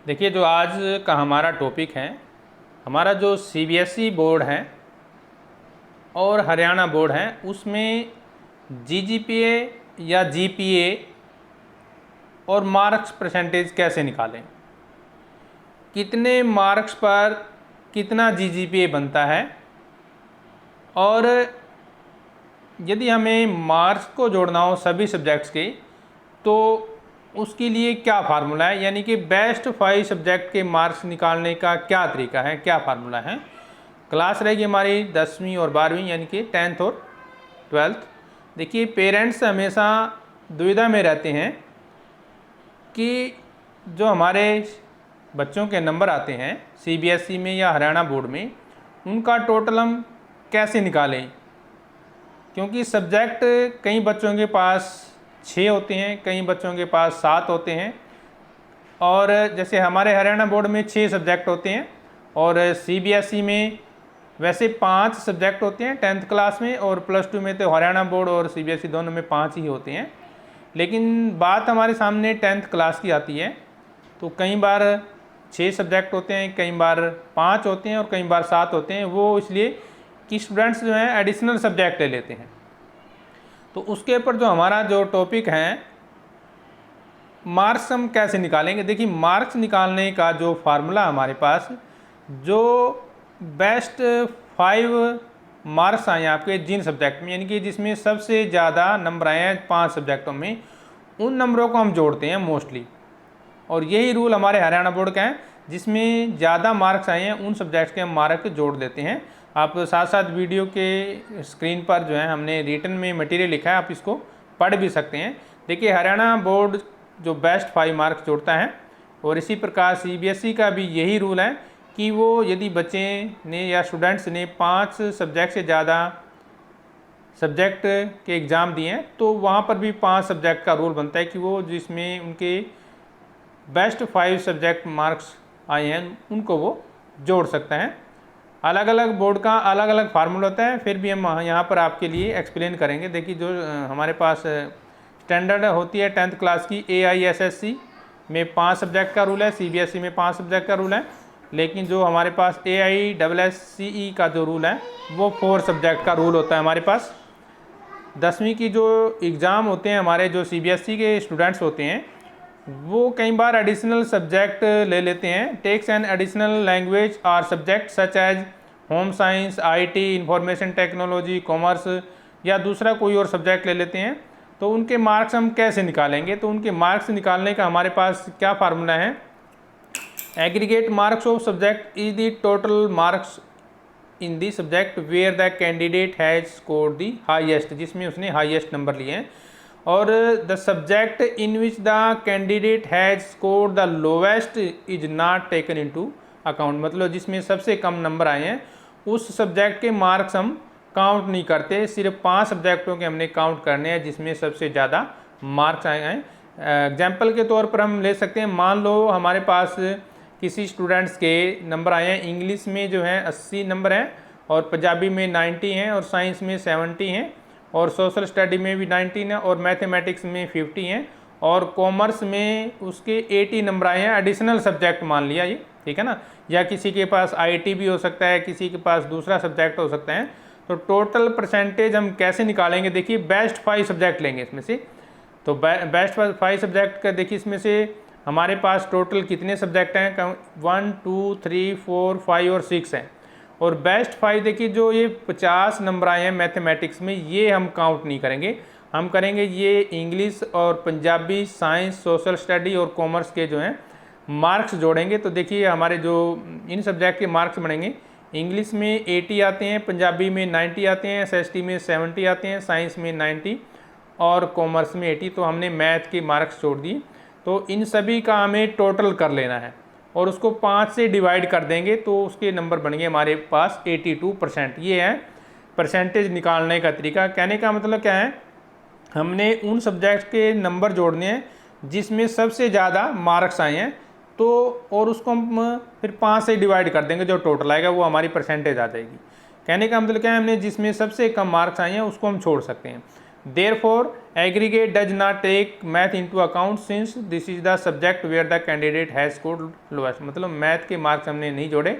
देखिए, जो आज का हमारा टॉपिक है, हमारा जो सीबीएसई बोर्ड है और हरियाणा बोर्ड है, उसमें जीजीपीए या जीपीए और मार्क्स परसेंटेज कैसे निकालें, कितने मार्क्स पर कितना जीजीपीए बनता है, और यदि हमें मार्क्स को जोड़ना हो सभी सब्जेक्ट्स के तो उसके लिए क्या फार्मूला है, यानी कि बेस्ट 5 सब्जेक्ट के मार्क्स निकालने का क्या तरीका है, क्या फार्मूला है। क्लास रहेगी हमारी 10वीं और 12वीं, यानी कि 10th और 12th। देखिए, पेरेंट्स हमेशा दुविधा में रहते हैं कि जो हमारे बच्चों के नंबर आते हैं सीबीएसई में या हरियाणा बोर्ड में, उनका टोटल हम कैसे निकालें, क्योंकि सब्जेक्ट कई बच्चों के पास 6 होते हैं, कई बच्चों के पास 7 होते हैं। और जैसे हमारे हरियाणा बोर्ड में 6 सब्जेक्ट होते हैं और सीबीएसई में वैसे 5 सब्जेक्ट होते हैं 10th क्लास में, और +2 में तो हरियाणा बोर्ड और सीबीएसई दोनों में 5 ही होते हैं। लेकिन बात हमारे सामने 10th क्लास की आती है, तो कई बार 6 सब्जेक्ट होते हैं, कई बार 5 होते हैं और कई बार 7 होते हैं। वो इसलिए कि स्टूडेंट्स जो हैं एडिशनल सब्जेक्ट ले लेते हैं। तो उसके ऊपर जो हमारा जो टॉपिक है, मार्क्स हम कैसे निकालेंगे। देखिए, मार्क्स निकालने का जो फार्मूला हमारे पास, जो बेस्ट 5 मार्क्स आए आपके जिन सब्जेक्ट में, यानी कि जिसमें सबसे ज़्यादा नंबर आए हैं 5 सब्जेक्टों में, उन नंबरों को हम जोड़ते हैं मोस्टली। और यही रूल हमारे हरियाणा बोर्ड का है, जिसमें ज़्यादा मार्क्स आए हैं उन सब्जेक्ट्स के हम मार्क जोड़ देते हैं। आप साथ साथ वीडियो के स्क्रीन पर जो है हमने रिटन में मटेरियल लिखा है, आप इसको पढ़ भी सकते हैं। देखिए, हरियाणा बोर्ड जो बेस्ट 5 मार्क्स जोड़ता है, और इसी प्रकार सीबीएसई का भी यही रूल है कि वो यदि बच्चे ने या स्टूडेंट्स ने 5 सब्जेक्ट से ज़्यादा सब्जेक्ट के एग्ज़ाम दिए हैं, तो वहाँ पर भी 5 सब्जेक्ट का रूल बनता है कि वो जिसमें उनके बेस्ट 5 सब्जेक्ट मार्क्स आए हैं उनको वो जोड़ सकते हैं। अलग अलग बोर्ड का अलग अलग फार्मूला होता है, फिर भी हम यहाँ पर आपके लिए एक्सप्लेन करेंगे। देखिए, जो हमारे पास स्टैंडर्ड होती है 10th क्लास की, AISSC में 5 सब्जेक्ट का रूल है, सीबीएसई में 5 सब्जेक्ट का रूल है। लेकिन जो हमारे पास AISSCE का जो रूल है, वो 4 सब्जेक्ट का रूल होता है हमारे पास। 10वीं की जो एग्ज़ाम होते हैं हमारे, जो सीबीएसई के स्टूडेंट्स होते हैं, वो कई बार एडिशनल सब्जेक्ट ले लेते हैं। Texts and additional language are subject such as home science, IT, information technology, commerce, या दूसरा कोई और सब्जेक्ट ले लेते हैं। तो उनके मार्क्स हम कैसे निकालेंगे, तो उनके मार्क्स निकालने का हमारे पास क्या फार्मूला है। Aggregate marks of subject is the total marks in the subject where the candidate has scored the highest, जिसमें उसने हाईएस्ट नंबर लिए हैं। और the subject in which the candidate has scored the lowest is not taken into account, मतलब जिसमें सबसे कम number आए हैं उस सब्जेक्ट के मार्क्स हम काउंट नहीं करते। सिर्फ 5 सब्जेक्टों के हमने काउंट करने हैं जिसमें सबसे ज़्यादा मार्क्स आए हैं। एग्जाम्पल के तौर पर हम ले सकते हैं, मान लो हमारे पास किसी स्टूडेंट्स के नंबर आए हैं, इंग्लिश में जो है 80 नंबर हैं, और पंजाबी में 90 हैं, और साइंस में 70 हैं, और सोशल स्टडी में भी 19 है, और मैथमेटिक्स में 50 हैं, और कॉमर्स में उसके 80 नंबर आए हैं। एडिशनल सब्जेक्ट मान लिया ये, ठीक है ना, या किसी के पास IT भी हो सकता है, किसी के पास दूसरा सब्जेक्ट हो सकता है। तो टोटल परसेंटेज हम कैसे निकालेंगे। देखिए, बेस्ट 5 सब्जेक्ट लेंगे इसमें से, तो बेस्ट 5 सब्जेक्ट का देखिए, इसमें से हमारे पास टोटल कितने सब्जेक्ट हैं, 1 2 3 4 5 और 6 हैं। और बेस्ट 5 देखिए, जो ये 50 नंबर आए हैं मैथमेटिक्स में, ये हम काउंट नहीं करेंगे। हम करेंगे ये इंग्लिश और पंजाबी, साइंस, सोशल स्टडी और कॉमर्स के जो हैं मार्क्स जोड़ेंगे। तो देखिए, हमारे जो इन सब्जेक्ट के मार्क्स बनेंगे, इंग्लिश में 80 आते हैं, पंजाबी में 90 आते हैं, SST में 70 आते हैं, साइंस में 90 और कॉमर्स में 80। तो हमने मैथ के मार्क्स जोड़ दिए। तो इन सभी का हमें टोटल कर लेना है और उसको 5 से डिवाइड कर देंगे, तो उसके नंबर बन गए हमारे पास 82%। ये है परसेंटेज निकालने का तरीका। कहने का मतलब क्या है, हमने उन सब्जेक्ट के नंबर जोड़ने हैं जिसमें सबसे ज़्यादा मार्क्स आए हैं, तो और उसको हम फिर 5 से डिवाइड कर देंगे, जो टोटल आएगा वो हमारी परसेंटेज आ जाएगी। कहने का मतलब क्या है, हमने जिसमें सबसे कम मार्क्स आए हैं उसको हम छोड़ सकते हैं। Therefore, aggregate does not take math into account since this is the subject where the candidate has scored lowest। मतलब मैथ के मार्क्स हमने नहीं जोड़े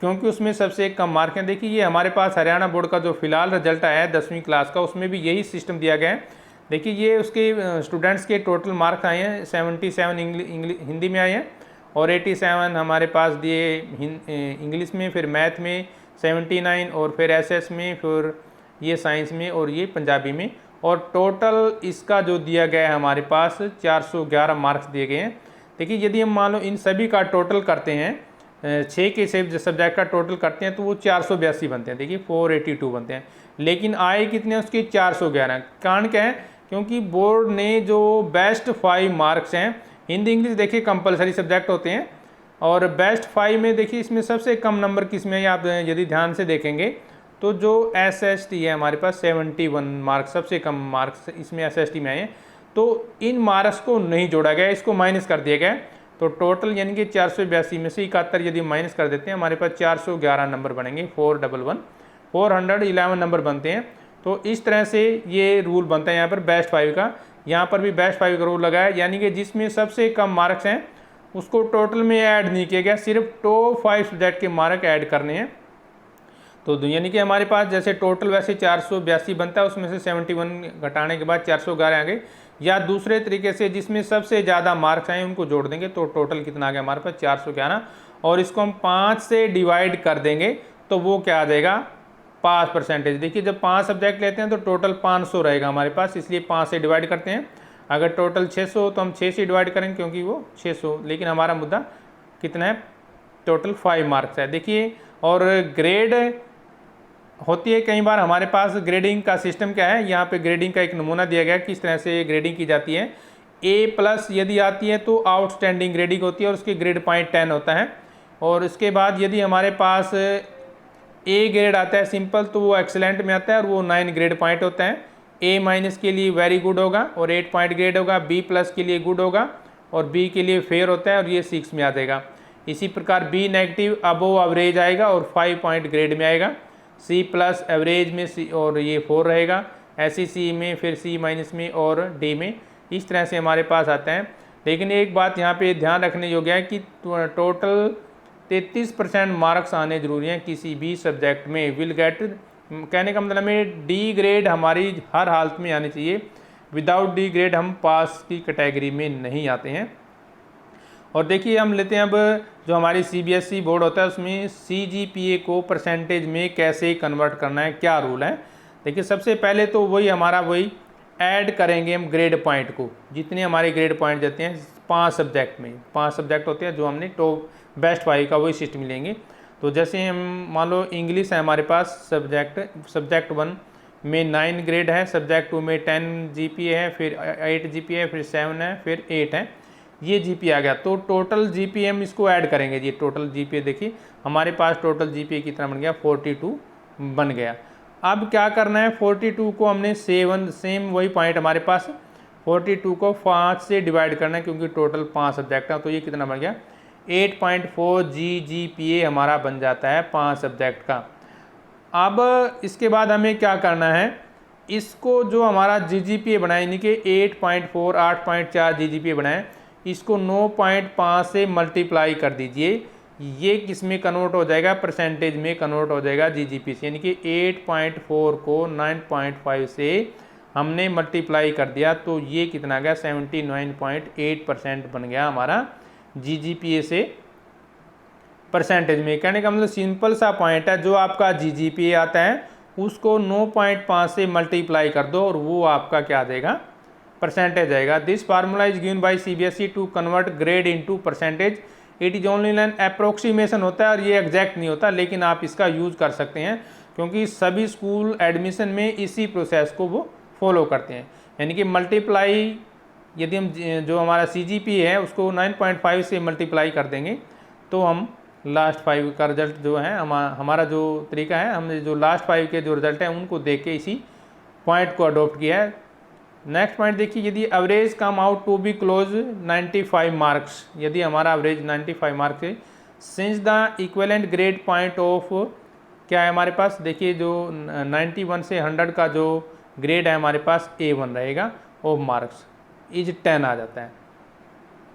क्योंकि उसमें सबसे कम मार्क हैं। देखिए ये हमारे पास हरियाणा बोर्ड का जो फिलहाल रिजल्ट आया है 10वीं क्लास का, उसमें भी यही सिस्टम दिया गया है। देखिए ये उसके स्टूडेंट्स के टोटल मार्क्स आए हैं 77 हिंदी में आए हैं और 87 हमारे पास दिए इंग्लिश में, फिर मैथ में 79 और फिर एसएस में, फिर ये साइंस में और ये पंजाबी में। और टोटल इसका जो दिया गया है हमारे पास 411 मार्क्स दिए गए हैं। देखिए यदि हम मान लो इन सभी का टोटल करते हैं, 6 के सब्जेक्ट का टोटल करते हैं तो वो 482 बनते हैं। देखिए 482 बनते हैं, लेकिन आए कितने उसके 411। कारण क्या है? क्योंकि बोर्ड ने जो बेस्ट 5 मार्क्स हैं, हिंदी इंग्लिश देखिए कंपलसरी सब्जेक्ट होते हैं, और बेस्ट 5 में देखिए इसमें सबसे कम नंबर किस में है, आप यदि ध्यान से देखेंगे तो जो SST है हमारे पास 71 मार्क्स, सबसे कम मार्क्स इसमें SST में आए हैं। तो इन मार्क्स को नहीं जोड़ा गया, इसको माइनस कर दिया गया। तो टोटल यानी कि 482 में से 71 यदि माइनस कर देते हैं हमारे पास 411 नंबर बनेंगे, 411 नंबर बनते हैं। तो इस तरह से ये रूल बनता है यहाँ पर बेस्ट 5 का। यहाँ पर भी बेस्ट 5 का रूल लगा है, यानी कि जिसमें सबसे कम मार्क्स हैं उसको टोटल में ऐड नहीं किया गया, सिर्फ टॉप 5 सब्जेक्ट के मार्क ऐड करने हैं। तो यानी कि हमारे पास जैसे टोटल वैसे 482 बनता है, उसमें से 71 घटाने के बाद 411 आ गए, या दूसरे तरीके से जिसमें सबसे ज़्यादा मार्क्स आए उनको जोड़ देंगे तो टोटल कितना आ गया हमारे पास 411। और इसको हम 5 से डिवाइड कर देंगे तो वो क्या आ जाएगा, पास परसेंटेज। देखिए जब 5 सब्जेक्ट लेते हैं तो टोटल 500 रहेगा हमारे पास, इसलिए 5 से डिवाइड करते हैं। अगर टोटल 600 हो तो हम 6 से डिवाइड करेंगे क्योंकि वो 600, लेकिन हमारा मुद्दा कितना है, टोटल 5 मार्क्स है। देखिए और ग्रेड होती है कई बार हमारे पास, ग्रेडिंग का सिस्टम क्या है, यहाँ पे ग्रेडिंग का एक नमूना दिया गया है किस तरह से ग्रेडिंग की जाती है। A+ यदि आती है तो आउटस्टैंडिंग ग्रेडिंग होती है और उसकी ग्रेड पॉइंट 10 होता है। और इसके बाद यदि हमारे पास A ग्रेड आता है सिंपल तो वो एक्सेलेंट में आता है और वो 9 ग्रेड पॉइंट होता है। A- के लिए वेरी गुड होगा और 8 पॉइंट ग्रेड होगा, B+ के लिए गुड होगा और B के लिए फेयर होता है और ये 6 में आ जाएगा। इसी प्रकार B नेगेटिव अबोव एवरेज आएगा और 5 पॉइंट ग्रेड में आएगा। C+ एवरेज में C और ये 4 रहेगा, ऐसे C में, फिर C- में और D में, इस तरह से हमारे पास आता है। लेकिन एक बात यहाँ पे ध्यान रखने योग्य है कि टोटल 33% मार्क्स आने जरूरी हैं किसी भी सब्जेक्ट में। विल गेट, कहने का मतलब में D ग्रेड हमारी हर हालत में आनी चाहिए, विदाउट D ग्रेड हम पास की कैटेगरी में नहीं आते हैं। और देखिए हम लेते हैं अब जो हमारी CBSE बोर्ड होता है उसमें CGPA को परसेंटेज में कैसे कन्वर्ट करना है, क्या रूल है। देखिए सबसे पहले तो वही हमारा वही ऐड करेंगे हम ग्रेड पॉइंट को, जितने हमारे ग्रेड पॉइंट देते हैं 5 सब्जेक्ट में, 5 सब्जेक्ट होते हैं जो हमने टॉप बेस्ट 5 का वही सिस्टम लेंगे। तो जैसे हम मान लो इंग्लिश है हमारे पास सब्जेक्ट 1 में 9 ग्रेड है, सब्जेक्ट 2 में 10 GPA है, फिर 8 GPA है, फिर 7 है, फिर 8 है, ये GPA आ गया। तो टोटल GPA हम इसको ऐड करेंगे जी, टोटल GPA देखिए हमारे पास टोटल GPA कितना बन गया, 42 बन गया। अब क्या करना है, 42 को हमने सेम वही पॉइंट हमारे पास, 42 को 5 से डिवाइड करना है क्योंकि टोटल 5 सब्जेक्ट है। तो ये कितना बन गया, 8.4 GPA हमारा बन जाता है 5 सब्जेक्ट का। अब इसके बाद हमें क्या करना है, इसको जो हमारा GGPA बनाए यानी कि 8.4 8.4 GGPA बनाए, इसको 9.5 से मल्टीप्लाई कर दीजिए, ये किस में कन्वर्ट हो जाएगा, परसेंटेज में कन्वर्ट हो जाएगा GGPA से। यानी कि 8.4 को 9.5 से हमने मल्टीप्लाई कर दिया तो ये कितना गया, 79.8% बन गया हमारा GGPA से परसेंटेज में। कहने का मतलब सिंपल सा पॉइंट है, जो आपका GGPA आता है उसको 9.5 से मल्टीप्लाई कर दो और वो आपका क्या आ जाएगा, परसेंटेज आएगा। This formula is given by CBSE to convert grade into percentage. It is only an approximation होता है और ये एग्जैक्ट नहीं होता, लेकिन आप इसका यूज़ कर सकते हैं क्योंकि सभी स्कूल एडमिशन में इसी प्रोसेस को वो फॉलो करते हैं। यानी कि मल्टीप्लाई, यदि हम जो हमारा CGPA है उसको 9.5 से मल्टीप्लाई कर देंगे तो हम लास्ट 5 का रिजल्ट जो है हमारा जो तरीका है, हमने जो लास्ट 5 के जो रिजल्ट हैं उनको देख के इसी पॉइंट को अडोप्ट किया है। नेक्स्ट पॉइंट देखिए, यदि average come out to be close 95 marks, यदि हमारा एवरेज 95 मार्क्स है, since the equivalent grade point of क्या है हमारे पास, देखिए जो 91 से 100 का जो ग्रेड है हमारे पास A1 रहेगा और मार्क्स इज 10 आ जाता है।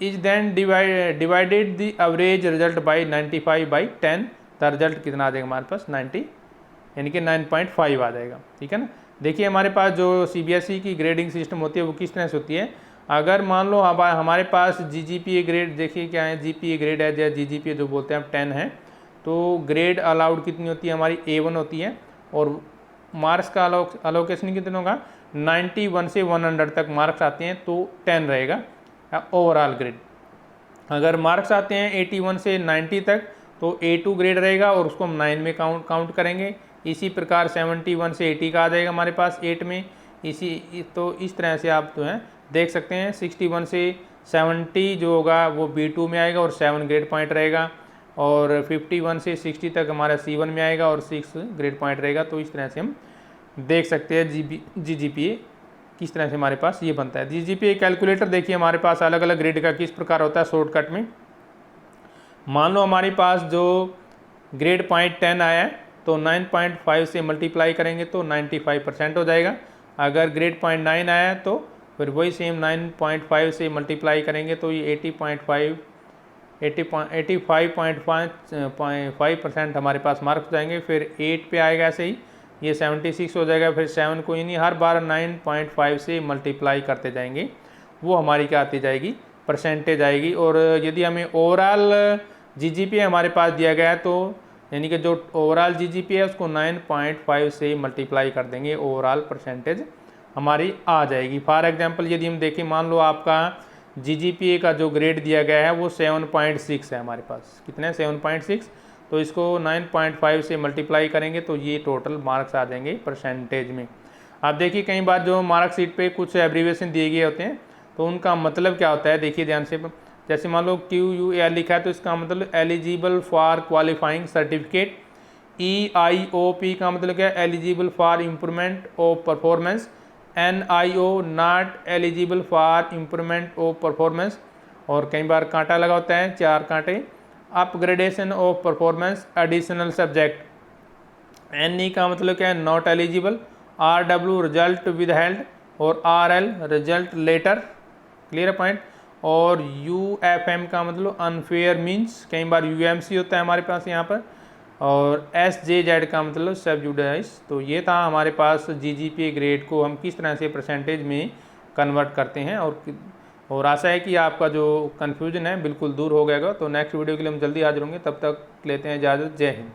Is then divided the average result by 95/10, the result कितना आ जाएगा हमारे पास 90 यानी कि 9.5 आ जाएगा। ठीक है ना। देखिए हमारे पास जो CBSE की ग्रेडिंग सिस्टम होती है वो किस तरह से होती है। अगर मान लो हमारे पास GGPA ग्रेड, देखिए क्या है GPA ग्रेड है या GGPA जो बोलते हैं 10 है, तो ग्रेड अलाउड कितनी होती है हमारी A1 होती है और मार्क्स का अलोकेशन कितना होगा 91 से 100 तक मार्क्स आते हैं तो 10 रहेगा ओवरऑल ग्रेड। अगर मार्क्स आते हैं 81 से 90 तक तो A2 ग्रेड रहेगा और उसको हम 9 में काउंट करेंगे। इसी प्रकार 71 से 80 का आ जाएगा हमारे पास 8 में। तो इस तरह से आप जो है देख सकते हैं 61 से 70 जो होगा वो B2 में आएगा और 7 ग्रेड पॉइंट रहेगा, और 51 से 60 तक हमारा C1 में आएगा और 6 ग्रेड पॉइंट रहेगा। तो इस तरह से हम देख सकते हैं GGPA किस तरह से हमारे पास ये बनता है। GGPA कैलकुलेटर देखिए हमारे पास अलग अलग ग्रेड का किस प्रकार होता है शॉर्टकट में। मान लो हमारे पास जो ग्रेड पॉइंट 10 आया है तो 9.5 से मल्टीप्लाई करेंगे तो 95% हो जाएगा। अगर ग्रेड पॉइंट 9 आया है तो फिर वही सेम 9.5 से मल्टीप्लाई करेंगे तो ये 85.5% हमारे पास मार्क्स हो जाएंगे। फिर 8 पे आएगा ऐसे ही ये 76 हो जाएगा। फिर 7 कोई नहीं, हर बार 9.5 से मल्टीप्लाई करते जाएंगे, वो हमारी क्या आती जाएगी परसेंटेज आएगी। और यदि हमें ओवरऑल GGPA हमारे पास दिया गया है तो यानी कि जो ओवरऑल GGPA है उसको 9.5 से मल्टीप्लाई कर देंगे, ओवरऑल परसेंटेज हमारी आ जाएगी। फॉर एग्जांपल यदि हम देखें, मान लो आपका GGPA का जो ग्रेड दिया गया है वो 7.6 है हमारे पास, कितने 7.6, तो इसको 9.5 से मल्टीप्लाई करेंगे तो ये टोटल मार्क्स आ जाएंगे परसेंटेज में। आप देखिए कई बार जो मार्कशीट पे कुछ एब्रीविएशन दिए गए होते हैं तो उनका मतलब क्या होता है, देखिए ध्यान से। जैसे मान लो QUL लिखा है तो इसका मतलब eligible for qualifying certificate. EIOP का मतलब क्या है, eligible for improvement of performance. NIO not eligible for improvement of performance. और कई बार कांटा लगा होता है, 4 कांटे। Upgradation of performance additional subject. NE का मतलब क्या है, not eligible. RW result withheld और RL result letter, clear point. और UFM का मतलब अनफेयर मीन्स, कई बार UMC होता है हमारे पास यहाँ पर। और SJZ का मतलब सबजुडाइज। तो ये था हमारे पास GGPA ग्रेड को हम किस तरह से परसेंटेज में कन्वर्ट करते हैं। और आशा है कि आपका जो कन्फ्यूजन है बिल्कुल दूर हो गएगा। तो नेक्स्ट वीडियो के लिए हम जल्दी हाजिर होंगे, तब तक लेते हैं इजाज़त। जय हिंद।